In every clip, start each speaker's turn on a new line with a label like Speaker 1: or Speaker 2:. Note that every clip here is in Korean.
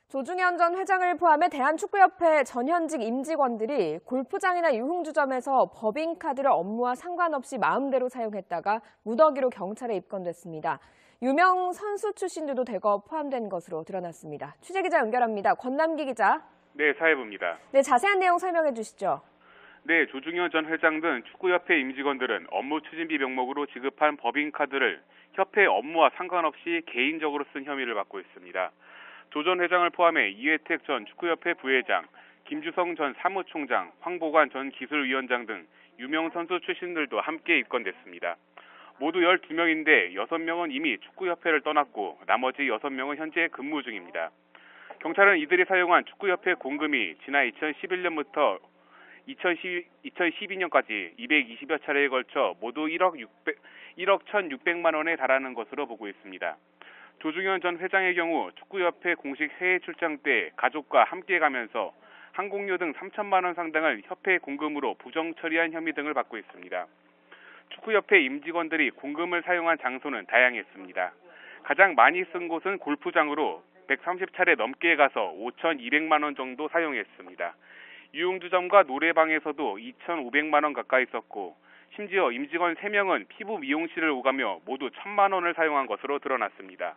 Speaker 1: 조중현 전 회장을 포함해 대한축구협회 전현직 임직원들이 골프장이나 유흥주점에서 법인카드를 업무와 상관없이 마음대로 사용했다가 무더기로 경찰에 입건됐습니다. 유명 선수 출신들도 대거 포함된 것으로 드러났습니다. 취재기자 연결합니다. 권남기 기자.
Speaker 2: 네, 사회부입니다.
Speaker 1: 네, 자세한 내용 설명해 주시죠.
Speaker 2: 네, 조중현 전 회장 등 축구협회 임직원들은 업무 추진비 명목으로 지급한 법인카드를 협회 업무와 상관없이 개인적으로 쓴 혐의를 받고 있습니다. 조 전 회장을 포함해 이회택 전 축구협회 부회장, 김주성 전 사무총장, 황보관 전 기술위원장 등 유명 선수 출신들도 함께 입건됐습니다. 모두 12명인데 6명은 이미 축구협회를 떠났고 나머지 6명은 현재 근무 중입니다. 경찰은 이들이 사용한 축구협회 공금이 지난 2011년부터 2012년까지 220여 차례에 걸쳐 모두 1억 1,600만 원에 달하는 것으로 보고 있습니다. 조중현 전 회장의 경우 축구협회 공식 해외 출장 때 가족과 함께 가면서 항공료 등 3천만 원 상당을 협회 공금으로 부정 처리한 혐의 등을 받고 있습니다. 축구협회 임직원들이 공금을 사용한 장소는 다양했습니다. 가장 많이 쓴 곳은 골프장으로 130차례 넘게 가서 5,200만 원 정도 사용했습니다. 유흥주점과 노래방에서도 2,500만 원 가까이 썼고 심지어 임직원 3명은 피부 미용실을 오가며 모두 1,000만 원을 사용한 것으로 드러났습니다.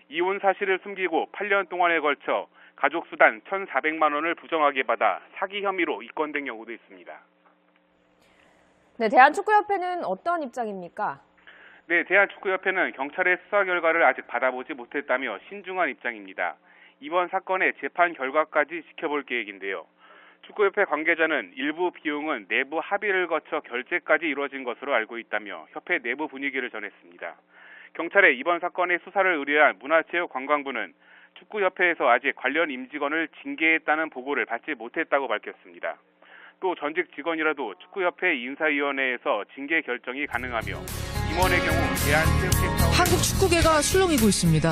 Speaker 2: 이혼 사실을 숨기고 8년 동안에 걸쳐 가족수단 1,400만 원을 부정하게 받아 사기 혐의로 입건된 경우도 있습니다.
Speaker 1: 네, 대한축구협회는 어떤 입장입니까?
Speaker 2: 네, 대한축구협회는 경찰의 수사 결과를 아직 받아보지 못했다며 신중한 입장입니다. 이번 사건의 재판 결과까지 지켜볼 계획인데요. 축구협회 관계자는 일부 비용은 내부 합의를 거쳐 결제까지 이루어진 것으로 알고 있다며 협회 내부 분위기를 전했습니다. 경찰의 이번 사건의 수사를 의뢰한 문화체육관광부는 축구협회에서 아직 관련 임직원을 징계했다는 보고를 받지 못했다고 밝혔습니다. 또 전직 직원이라도 축구협회 인사위원회에서 징계 결정이 가능하며 임원의 경우 대한체육회
Speaker 3: 한국 축구계가 술렁이고 있습니다.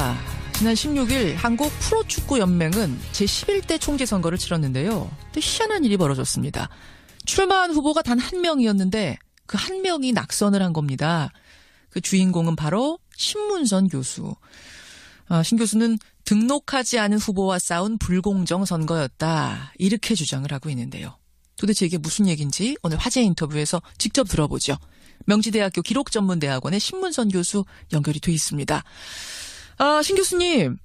Speaker 3: 지난 16일 한국 프로축구연맹은 제11대 총재선거를 치렀는데요. 또 희한한 일이 벌어졌습니다. 출마한 후보가 단 한 명이었는데 그 한 명이 낙선을 한 겁니다. 그 주인공은 바로 신문선 교수. 신 교수는 등록하지 않은 후보와 싸운 불공정 선거였다. 이렇게 주장을 하고 있는데요. 도대체 이게 무슨 얘기인지 오늘 화제 인터뷰에서 직접 들어보죠. 명지대학교 기록전문대학원의 신문선 교수 연결이 돼 있습니다. 신 교수님.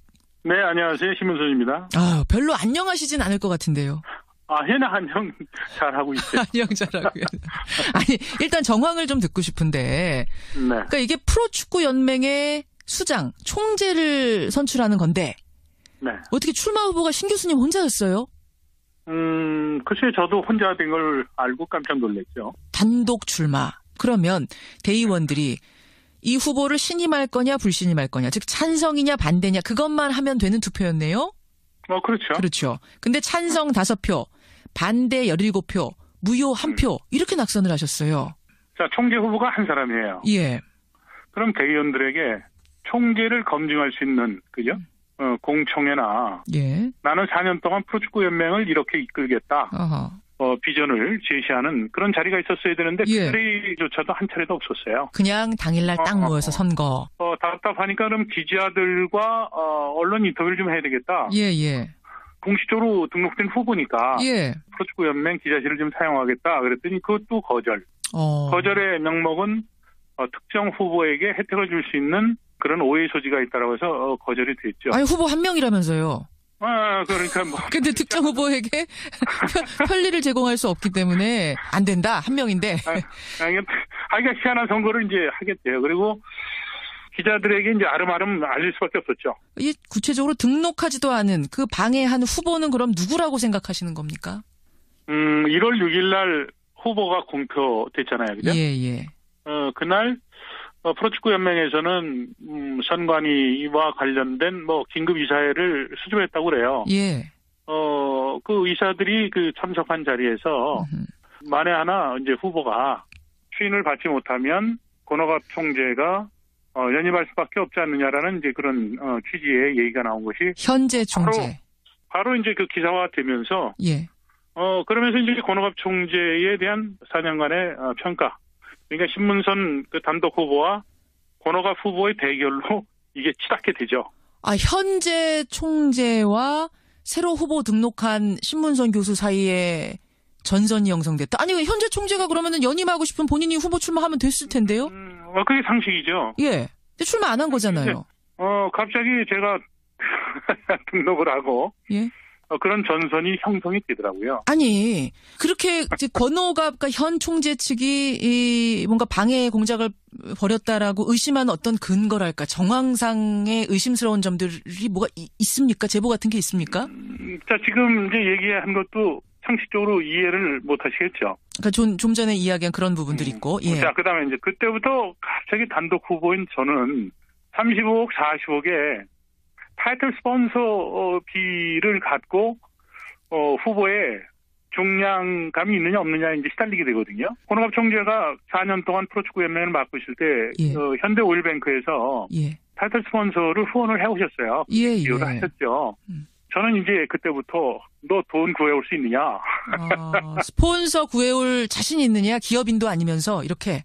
Speaker 4: 네, 안녕하세요. 신문선입니다.
Speaker 3: 별로 안녕하시진 않을 것 같은데요.
Speaker 4: 해나 안녕 잘하고 있어요.
Speaker 3: 안녕 잘하고요. 아니, 일단 정황을 좀 듣고 싶은데. 네. 그러니까 이게 프로축구연맹의 수장, 총재를 선출하는 건데. 네. 어떻게 출마 후보가 신 교수님 혼자였어요?
Speaker 4: 글쎄요, 저도 혼자 된 걸 알고 깜짝 놀랐죠.
Speaker 3: 단독 출마. 그러면 대의원들이 이 후보를 신임할 거냐 불신임할 거냐, 즉 찬성이냐 반대냐 그것만 하면 되는 투표였네요.
Speaker 4: 그렇죠.
Speaker 3: 그렇죠. 근데 찬성 5표, 반대 17표, 무효 1표 이렇게 낙선을 하셨어요.
Speaker 4: 자, 총재 후보가 한 사람이에요.
Speaker 3: 예.
Speaker 4: 그럼 대의원들에게 총재를 검증할 수 있는, 그죠? 공청회나
Speaker 3: 예.
Speaker 4: 나는 4년 동안 프로축구연맹을 이렇게 이끌겠다.
Speaker 3: 어허.
Speaker 4: 비전을 제시하는 그런 자리가 있었어야 되는데 그
Speaker 3: 예.
Speaker 4: 자리조차도 한 차례도 없었어요.
Speaker 3: 그냥 당일날 딱 모여서 선거.
Speaker 4: 답답하니까 그럼 기자들과 언론 인터뷰를 좀 해야 되겠다.
Speaker 3: 예.
Speaker 4: 공식적으로 등록된 후보니까
Speaker 3: 예.
Speaker 4: 프로축구연맹 기자실을 좀 사용하겠다. 그랬더니 그것도 거절. 거절의 명목은 특정 후보에게 혜택을 줄 수 있는 그런 오해 소지가 있다라고 해서 거절이 됐죠.
Speaker 3: 아니, 후보 한 명이라면서요.
Speaker 4: 그러니까 뭐.
Speaker 3: 근데 특정 후보에게 편리를 제공할 수 없기 때문에 안 된다. 한 명인데.
Speaker 4: 그러니까 희한한 선거를 이제 하겠대요. 그리고 기자들에게 이제 아름아름 알릴 수밖에 없었죠.
Speaker 3: 이 구체적으로 등록하지도 않은 그 방해한 후보는 그럼 누구라고 생각하시는 겁니까?
Speaker 4: 1월 6일 날 후보가 공표됐잖아요. 그죠?
Speaker 3: 예.
Speaker 4: 그날 프로축구연맹에서는 선관위와 관련된 긴급 이사회를 수주했다고 그래요.
Speaker 3: 예.
Speaker 4: 그 의사들이 그 참석한 자리에서 만에 하나 이제 후보가 추인을 받지 못하면 권오갑 총재가 연임할 수밖에 없지 않느냐라는 이제 그런 취지의 얘기가 나온 것이
Speaker 3: 현재 총재.
Speaker 4: 바로 이제 그 기사화되면서
Speaker 3: 예.
Speaker 4: 그러면서 이제 권오갑 총재에 대한 4년간의 평가. 그러니까 신문선 그 단독 후보와 권오갑 후보의 대결로 이게 치닫게 되죠.
Speaker 3: 현재 총재와 새로 후보 등록한 신문선 교수 사이에 전선이 형성됐다. 아니 현재 총재가 그러면은 연임하고 싶은 본인이 후보 출마하면 됐을 텐데요.
Speaker 4: 그게 상식이죠.
Speaker 3: 예. 근데 출마 안 한 거잖아요.
Speaker 4: 갑자기 제가 등록을 하고
Speaker 3: 예.
Speaker 4: 그런 전선이 형성이 되더라고요.
Speaker 3: 아니 그렇게 이제 권오갑과 현 총재 측이 뭔가 방해 공작을 벌였다라고 의심하는 어떤 근거랄까 정황상의 의심스러운 점들이 뭐가 있습니까? 제보 같은 게 있습니까?
Speaker 4: 자 지금 이제 얘기한 것도 상식적으로 이해를 못 하시겠죠.
Speaker 3: 그러니까 좀 전에 이야기한 그런 부분들이 있고. 예.
Speaker 4: 자 그다음에 이제 그때부터 갑자기 단독 후보인 저는 35억, 40억에 타이틀 스폰서 비를 갖고 후보에 중량감이 있느냐 없느냐 이제 시달리게 되거든요. 권오갑 총재가 4년 동안 프로축구 연맹을 맡으실 때
Speaker 3: 예.
Speaker 4: 현대 오일뱅크에서
Speaker 3: 예.
Speaker 4: 타이틀 스폰서를 후원을 해오셨어요.
Speaker 3: 예.
Speaker 4: 기여를 하셨죠. 저는 이제 그때부터 너 돈 구해올 수 있느냐.
Speaker 3: 스폰서 구해올 자신 있느냐 기업인도 아니면서 이렇게.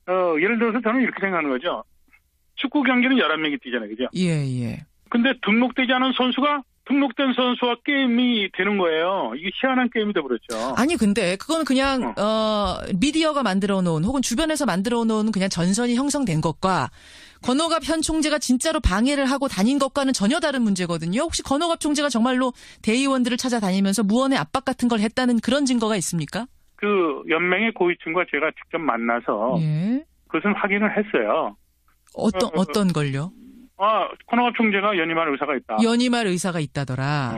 Speaker 4: 예를 들어서 저는 이렇게 생각하는 거죠. 축구 경기는 11명이 뛰잖아요. 그죠?
Speaker 3: 예.
Speaker 4: 근데 등록되지 않은 선수가 등록된 선수와 게임이 되는 거예요. 이게 희한한 게임이 돼버렸죠.
Speaker 3: 아니 근데 그건 그냥 미디어가 만들어 놓은 혹은 주변에서 만들어 놓은 그냥 전선이 형성된 것과 권오갑 현 총재가 진짜로 방해를 하고 다닌 것과는 전혀 다른 문제거든요. 혹시 권오갑 총재가 정말로 대의원들을 찾아다니면서 무언의 압박 같은 걸 했다는 그런 증거가 있습니까?
Speaker 4: 그 연맹의 고위층과 제가 직접 만나서
Speaker 3: 예.
Speaker 4: 그것은 확인을 했어요.
Speaker 3: 어떤 걸요?
Speaker 4: 권오갑 총재가 연임할 의사가 있다.
Speaker 3: 연임할 의사가 있다더라.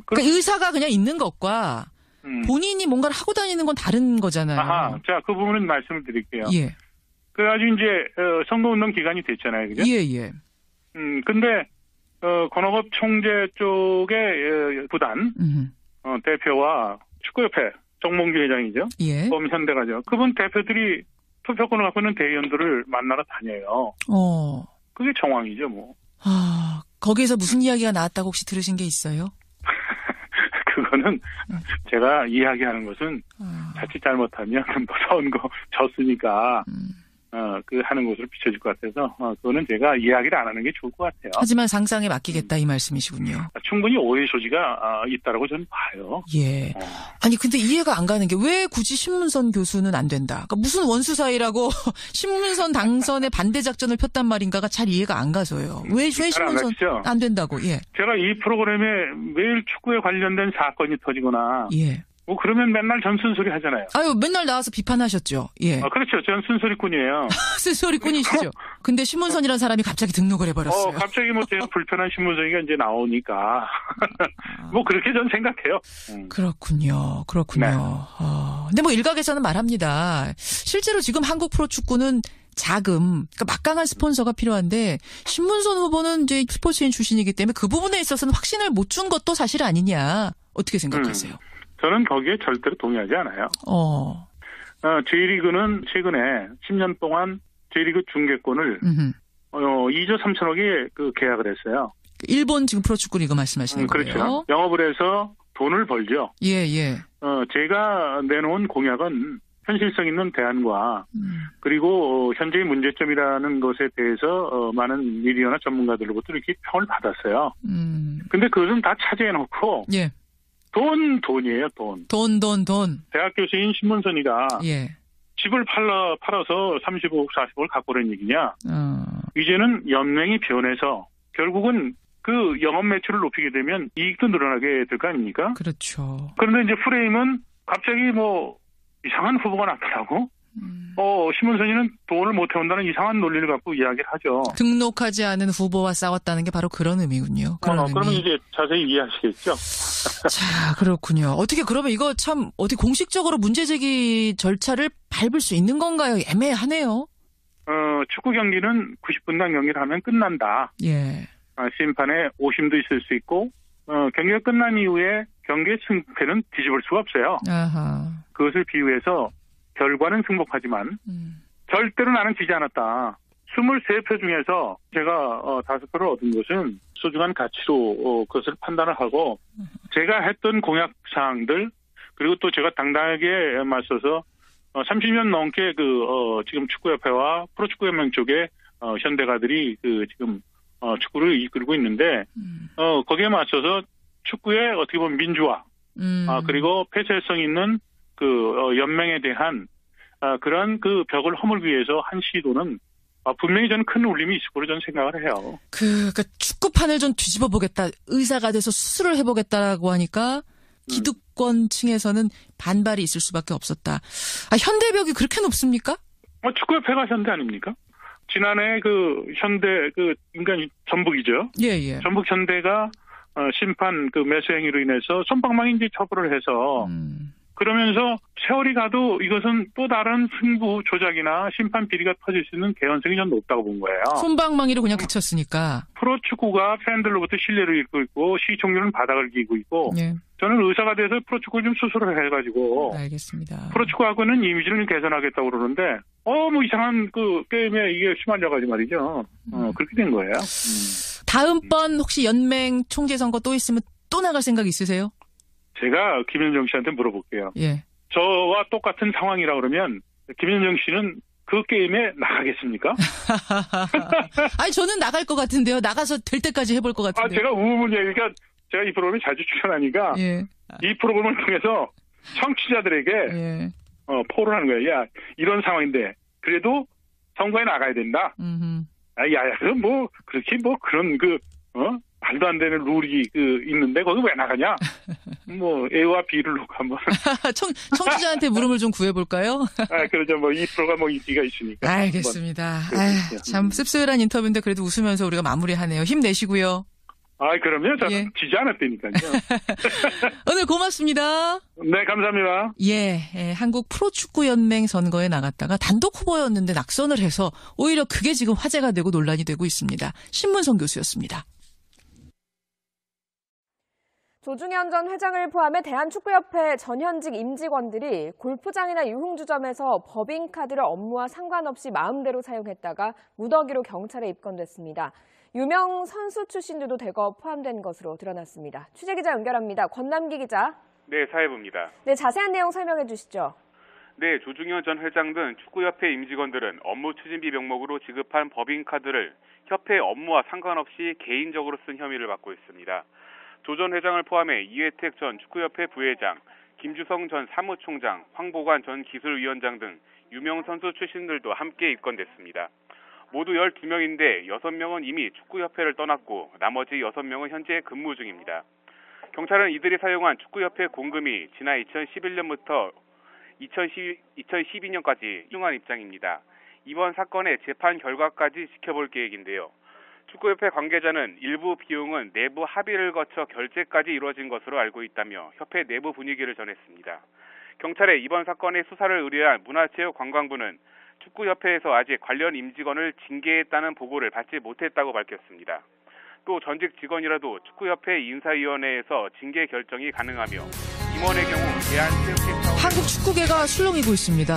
Speaker 3: 그러니까 의사가 그냥 있는 것과 본인이 뭔가를 하고 다니는 건 다른 거잖아요.
Speaker 4: 자, 그 부분은 말씀을 드릴게요.
Speaker 3: 예.
Speaker 4: 그래가지고 이제 선거운동 기간이 됐잖아요, 그죠?
Speaker 3: 예.
Speaker 4: 근데 권오갑 총재 쪽의 부단 대표와 축구협회 정몽규 회장이죠.
Speaker 3: 예.
Speaker 4: 범현대가죠. 그분 대표들이 투표권을 갖고 있는 대의원들을 만나러 다녀요. 그게 정황이죠, 뭐.
Speaker 3: 거기에서 무슨 이야기가 나왔다고 혹시 들으신 게 있어요?
Speaker 4: 그거는 제가 이야기하는 것은 자칫 잘못하면 뭐 선거 졌으니까 그 하는 것으로 비춰질 것 같아서 그거는 제가 이야기를 안 하는 게 좋을 것 같아요.
Speaker 3: 하지만 상상에 맡기겠다 이 말씀이시군요.
Speaker 4: 충분히 오해 소지가 있다라고 저는 봐요.
Speaker 3: 예. 아니 근데 이해가 안 가는 게 왜 굳이 신문선 교수는 안 된다. 그러니까 무슨 원수 사이라고 신문선 당선에 반대 작전을 폈단 말인가가 잘 이해가 안 가서요. 왜 신문선 안 된다고? 예.
Speaker 4: 제가 이 프로그램에 매일 축구에 관련된 사건이 터지거나
Speaker 3: 예.
Speaker 4: 그러면 맨날 전 쓴소리 하잖아요.
Speaker 3: 아유, 맨날 나와서 비판하셨죠. 예.
Speaker 4: 그렇죠. 전 쓴소리꾼이에요.
Speaker 3: 쓴소리꾼이시죠. 근데 신문선이라는 사람이 갑자기 등록을 해버렸어요.
Speaker 4: 갑자기 뭐 제가 불편한 신문선이가 이제 나오니까. 뭐 그렇게 전 생각해요.
Speaker 3: 그렇군요.
Speaker 4: 네.
Speaker 3: 근데 뭐 일각에서는 말합니다. 실제로 지금 한국 프로축구는 자금, 그러니까 막강한 스폰서가 필요한데 신문선 후보는 이제 스포츠인 출신이기 때문에 그 부분에 있어서는 확신을 못 준 것도 사실 아니냐. 어떻게 생각하세요? 저는
Speaker 4: 거기에 절대로 동의하지 않아요. J리그는 최근에 10년 동안 J리그 중계권을 2조 3천억에 그 계약을 했어요.
Speaker 3: 일본 지금 프로축구 리그 말씀하시는 거예요?
Speaker 4: 그렇죠. 영업을 해서 돈을 벌죠.
Speaker 3: 예.
Speaker 4: 제가 내놓은 공약은 현실성 있는 대안과 그리고 현재의 문제점이라는 것에 대해서 많은 미디어나 전문가들로부터 이렇게 평을 받았어요. 근데 그것은 다 차지해놓고
Speaker 3: 예.
Speaker 4: 돈이에요, 돈.
Speaker 3: 돈.
Speaker 4: 대학 교수인 신문선이가
Speaker 3: 예.
Speaker 4: 집을 팔아서 35억, 40억을 갖고 오는 얘기냐. 이제는 연맹이 변해서 결국은 그 영업 매출을 높이게 되면 이익도 늘어나게 될 거 아닙니까?
Speaker 3: 그렇죠.
Speaker 4: 그런데 이제 프레임은 갑자기 뭐 이상한 후보가 나타나고 신문선이는 돈을 못 해온다는 이상한 논리를 갖고 이야기를 하죠.
Speaker 3: 등록하지 않은 후보와 싸웠다는 게 바로 그런 의미군요.
Speaker 4: 그러면 이제 자세히 이해하시겠죠?
Speaker 3: 자, 그렇군요. 어떻게 그러면 이거 참 어디 공식적으로 문제제기 절차를 밟을 수 있는 건가요? 애매하네요.
Speaker 4: 축구 경기는 90분간 경기를 하면 끝난다.
Speaker 3: 예.
Speaker 4: 심판에 오심도 있을 수 있고 경기가 끝난 이후에 경기의 승패는 뒤집을 수가 없어요.
Speaker 3: 아하.
Speaker 4: 그것을 비유해서 결과는 승복하지만 절대로 나는 지지 않았다. 23표 중에서 제가 5표를 얻은 것은 소중한 가치로 그것을 판단을 하고 제가 했던 공약사항들 그리고 또 제가 당당하게 맞서서 30년 넘게 지금 축구협회와 프로축구연맹 쪽에 현대가들이 지금 축구를 이끌고 있는데 거기에 맞서서 축구의 어떻게 보면 민주화, 그리고 폐쇄성 있는 그 연맹에 대한 그런 그 벽을 허물기 위해서 한 시도는 분명히 저는 큰 울림이 있을 거로 저는 생각을 해요.
Speaker 3: 그러니까 축구판을 좀 뒤집어 보겠다, 의사가 돼서 수술을 해보겠다라고 하니까 기득권층에서는 반발이 있을 수밖에 없었다. 현대벽이 그렇게 높습니까?
Speaker 4: 축구협회가 현대 아닙니까? 지난해 그 현대 그 인간 전북이죠.
Speaker 3: 예.
Speaker 4: 전북 현대가 심판 그 매수 행위로 인해서 솜방망이 이제 처벌을 해서 그러면서 세월이 가도 이것은 또 다른 승부 조작이나 심판 비리가 터질 수 있는 개연성이 좀 높다고 본 거예요.
Speaker 3: 솜방망이로 그냥 그쳤으니까.
Speaker 4: 프로축구가 팬들로부터 신뢰를 잃고 있고 시청률은 바닥을 기고 있고
Speaker 3: 예.
Speaker 4: 저는 의사가 돼서 프로축구를 좀 수술을 해가지고
Speaker 3: 알겠습니다.
Speaker 4: 프로축구하고는 이미지를 개선하겠다고 그러는데 뭐 이상한 그 게임에 이게 휘말려가지고 말이죠. 그렇게 된 거예요.
Speaker 3: 다음번 혹시 연맹 총재 선거 또 있으면 또 나갈 생각 있으세요?
Speaker 4: 제가 김현정 씨한테 물어볼게요.
Speaker 3: 예.
Speaker 4: 저와 똑같은 상황이라 그러면 김현정 씨는 그 게임에 나가겠습니까?
Speaker 3: 아니 저는 나갈 것 같은데요. 나가서 될 때까지 해볼 것 같은데요.
Speaker 4: 제가 우문 얘기가 제가 이 프로그램에 자주 출연하니까
Speaker 3: 예.
Speaker 4: 이 프로그램을 통해서 청취자들에게
Speaker 3: 예.
Speaker 4: 포를 하는 거예요. 야, 이런 상황인데 그래도 선거에 나가야 된다. 그럼 뭐 그렇게 뭐 그런 말도 안 되는 룰이 있는데 거기 왜 나가냐? 뭐 A와 B를 놓고 한번
Speaker 3: 청취자한테 물음을 좀 구해볼까요?
Speaker 4: 그러죠. 뭐 이 프로가 뭐 인기가 있으니까.
Speaker 3: 알겠습니다. 참 씁쓸한 인터뷰인데 그래도 웃으면서 우리가 마무리하네요. 힘내시고요.
Speaker 4: 그럼요. 저는 지지 않았다니까요.
Speaker 3: 오늘 고맙습니다.
Speaker 4: 네, 감사합니다.
Speaker 3: 예, 한국 프로축구연맹 선거에 나갔다가 단독 후보였는데 낙선을 해서 오히려 그게 지금 화제가 되고 논란이 되고 있습니다. 신문성 교수였습니다.
Speaker 1: 조중현 전 회장을 포함해 대한축구협회 전현직 임직원들이 골프장이나 유흥주점에서 법인카드를 업무와 상관없이 마음대로 사용했다가 무더기로 경찰에 입건됐습니다. 유명 선수 출신들도 대거 포함된 것으로 드러났습니다. 취재기자 연결합니다. 권남기 기자.
Speaker 2: 네, 사회부입니다.
Speaker 1: 네, 자세한 내용 설명해 주시죠.
Speaker 2: 네, 조중현 전 회장 등 축구협회 임직원들은 업무 추진비 명목으로 지급한 법인카드를 협회 업무와 상관없이 개인적으로 쓴 혐의를 받고 있습니다. 조 전 회장을 포함해 이회택 전 축구협회 부회장, 김주성 전 사무총장, 황보관 전 기술위원장 등 유명 선수 출신들도 함께 입건됐습니다. 모두 12명인데 6명은 이미 축구협회를 떠났고 나머지 6명은 현재 근무 중입니다. 경찰은 이들이 사용한 축구협회 공금이 지난 2011년부터 2012년까지 이용한 입장입니다. 이번 사건의 재판 결과까지 지켜볼 계획인데요. 축구협회 관계자는 일부 비용은 내부 합의를 거쳐 결제까지 이루어진 것으로 알고 있다며 협회 내부 분위기를 전했습니다. 경찰의 이번 사건의 수사를 의뢰한 문화체육관광부는 축구협회에서 아직 관련 임직원을 징계했다는 보고를 받지 못했다고 밝혔습니다. 또 전직 직원이라도 축구협회 인사위원회에서 징계 결정이 가능하며 임원의 경우 대한체육회
Speaker 3: 한국 축구계가 술렁이고 있습니다.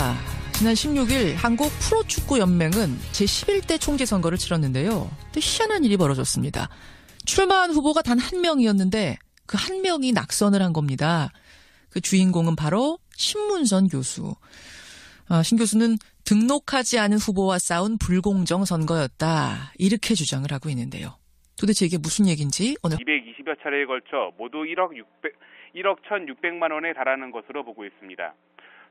Speaker 3: 지난 16일 한국 프로축구연맹은 제11대 총재 선거를 치렀는데요. 또 희한한 일이 벌어졌습니다. 출마한 후보가 단 한 명이었는데 그 한 명이 낙선을 한 겁니다. 그 주인공은 바로 신문선 교수. 신 교수는 등록하지 않은 후보와 싸운 불공정 선거였다. 이렇게 주장을 하고 있는데요. 도대체 이게 무슨 얘기인지 오늘
Speaker 2: 220여 차례에 걸쳐 모두 1억 1,600만 원에 달하는 것으로 보고 있습니다.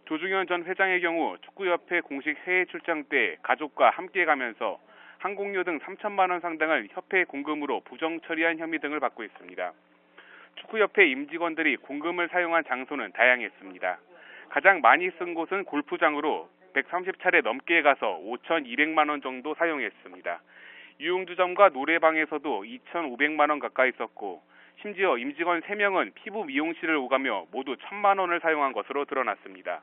Speaker 2: 조중현 전 회장의 경우 축구협회 공식 해외 출장 때 가족과 함께 가면서 항공료 등 3천만 원 상당을 협회 공금으로 부정 처리한 혐의 등을 받고 있습니다. 축구협회 임직원들이 공금을 사용한 장소는 다양했습니다. 가장 많이 쓴 곳은 골프장으로 130차례 넘게 가서 5,200만 원 정도 사용했습니다. 유흥주점과 노래방에서도 2,500만 원 가까이 썼고 심지어 임직원 3명은 피부 미용실을 오가며 모두 1,000만 원을 사용한 것으로 드러났습니다.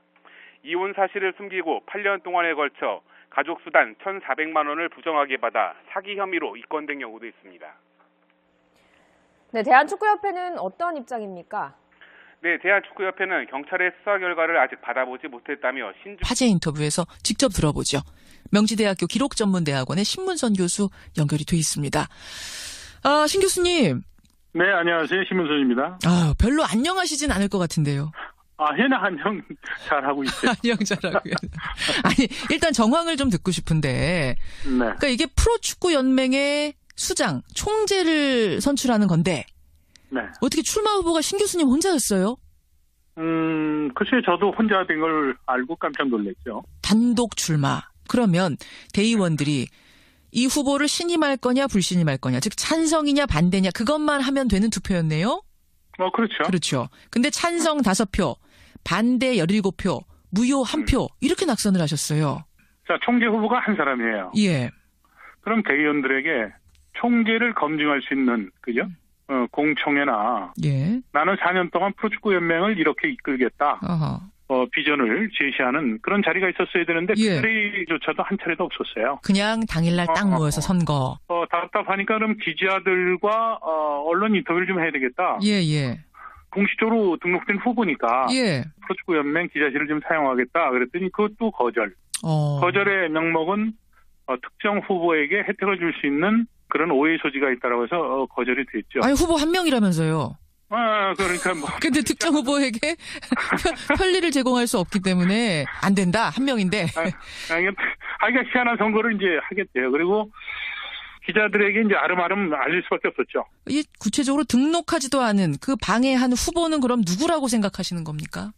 Speaker 2: 이혼 사실을 숨기고 8년 동안에 걸쳐 가족수단 1,400만 원을 부정하게 받아 사기 혐의로 입건된 경우도 있습니다.
Speaker 1: 네, 대한축구협회는 어떤 입장입니까?
Speaker 2: 네, 대한축구협회는 경찰의 수사 결과를 아직 받아보지 못했다며
Speaker 3: 화제 인터뷰에서 직접 들어보죠. 명지대학교 기록전문대학원의 신문선 교수 연결이 돼 있습니다. 신 교수님.
Speaker 4: 네, 안녕하세요. 신문선입니다.
Speaker 3: 별로 안녕하시진 않을 것 같은데요.
Speaker 4: 해나 안녕 잘하고 있어요.
Speaker 3: 안녕 잘하고요. 아니, 일단 정황을 좀 듣고 싶은데.
Speaker 4: 네.
Speaker 3: 그러니까 이게 프로축구연맹의 수장, 총재를 선출하는 건데
Speaker 4: 네.
Speaker 3: 어떻게 출마 후보가 신 교수님 혼자였어요?
Speaker 4: 글쎄 저도 혼자 된 걸 알고 깜짝 놀랐죠.
Speaker 3: 단독 출마. 그러면 대의원들이 이 후보를 신임할 거냐 불신임할 거냐, 즉 찬성이냐 반대냐 그것만 하면 되는 투표였네요.
Speaker 4: 그렇죠.
Speaker 3: 그렇죠. 근데 찬성 5표, 반대 17표, 무효 1표 이렇게 낙선을 하셨어요.
Speaker 4: 자, 총재 후보가 한 사람이에요.
Speaker 3: 예.
Speaker 4: 그럼 대의원들에게 총재를 검증할 수 있는, 그죠? 공청회나,
Speaker 3: 예.
Speaker 4: 나는 4년 동안 프로축구연맹을 이렇게 이끌겠다.
Speaker 3: 어허.
Speaker 4: 비전을 제시하는 그런 자리가 있었어야 되는데,
Speaker 3: 예.
Speaker 4: 그 자리조차도 한 차례도 없었어요.
Speaker 3: 그냥 당일날 딱 모여서 선거.
Speaker 4: 답답하니까 그럼 기자들과, 언론 인터뷰를 좀 해야 되겠다.
Speaker 3: 예, 예.
Speaker 4: 공식적으로 등록된 후보니까,
Speaker 3: 예.
Speaker 4: 프로축구연맹 기자실을 좀 사용하겠다. 그랬더니 그것도 거절. 거절의 명목은 특정 후보에게 혜택을 줄 수 있는 그런 오해 소지가 있다라고 해서 거절이 됐죠.
Speaker 3: 아니, 후보 한 명이라면서요.
Speaker 4: 그러니까 뭐.
Speaker 3: 근데 특정 후보에게 편리를 제공할 수 없기 때문에 안 된다. 한 명인데.
Speaker 4: 그러니까 희한한 선거를 이제 하겠대요. 그리고 기자들에게 이제 아름아름 알릴 수밖에 없었죠.
Speaker 3: 이 구체적으로 등록하지도 않은 그 방해한 후보는 그럼 누구라고 생각하시는 겁니까?